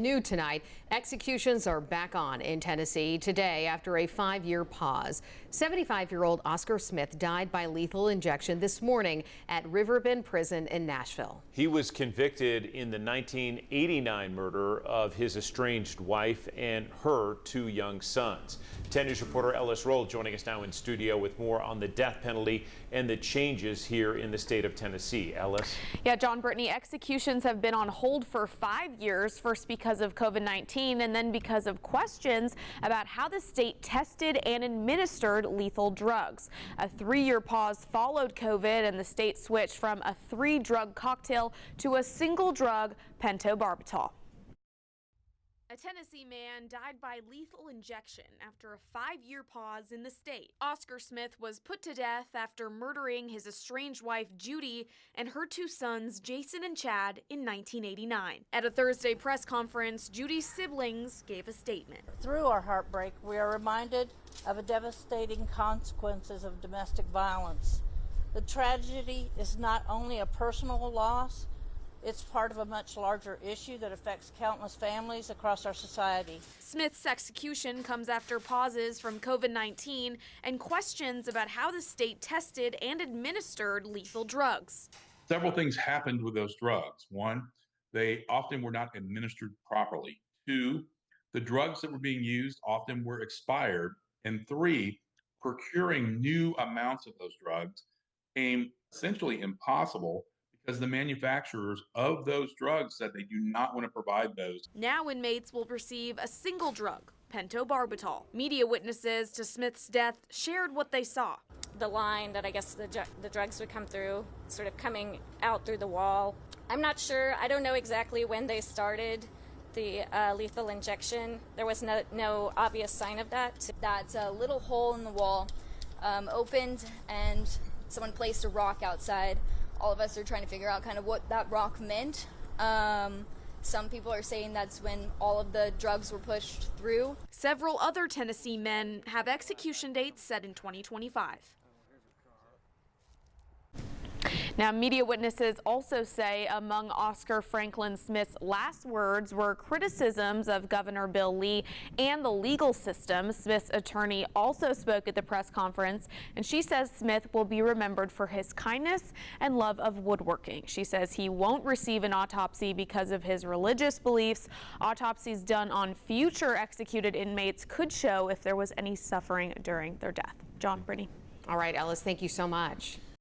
New tonight, executions are back on in Tennessee today after a 5-year pause. 75-year-old Oscar Smith died by lethal injection this morning at Riverbend Prison in Nashville. He was convicted in the 1989 murder of his estranged wife and her 2 young sons. 10 News reporter Ellis Roll joining us now in studio with more on the death penalty and the changes here in the state of Tennessee. Ellis? Yeah, John, Brittany, executions have been on hold for 5 years, first because of COVID-19 and then because of questions about how the state tested and administered lethal drugs. A 3-year pause followed COVID and the state switched from a 3-drug cocktail to a single drug, pentobarbital. A Tennessee man died by lethal injection after a 5-year pause in the state. Oscar Smith was put to death after murdering his estranged wife Judy and her 2 sons Jason and Chad in 1989. At a Thursday press conference, Judy's siblings gave a statement. Through our heartbreak, we are reminded of the devastating consequences of domestic violence. The tragedy is not only a personal loss, it's part of a much larger issue that affects countless families across our society. Smith's execution comes after pauses from COVID-19 and questions about how the state tested and administered lethal drugs. Several things happened with those drugs. 1, they often were not administered properly. 2, the drugs that were being used often were expired. And 3, procuring new amounts of those drugs became essentially impossible because the manufacturers of those drugs said they do not want to provide those. Now inmates will receive a single drug, pentobarbital. Media witnesses to Smith's death shared what they saw. The line that I guess the drugs would come through, sort of coming out through the wall. I'm not sure. I don't know exactly when they started the lethal injection. There was no obvious sign of that. That's a little hole in the wall opened and someone placed a rock outside. All of us are trying to figure out kind of what that rock meant. Some people are saying that's when all of the drugs were pushed through. Several other Tennessee men have execution dates set in 2025. Now, media witnesses also say among Oscar Franklin Smith's last words were criticisms of Governor Bill Lee and the legal system. Smith's attorney also spoke at the press conference, and she says Smith will be remembered for his kindness and love of woodworking. She says he won't receive an autopsy because of his religious beliefs. Autopsies done on future executed inmates could show if there was any suffering during their death. John, Brittany. All right, Ellis, thank you so much.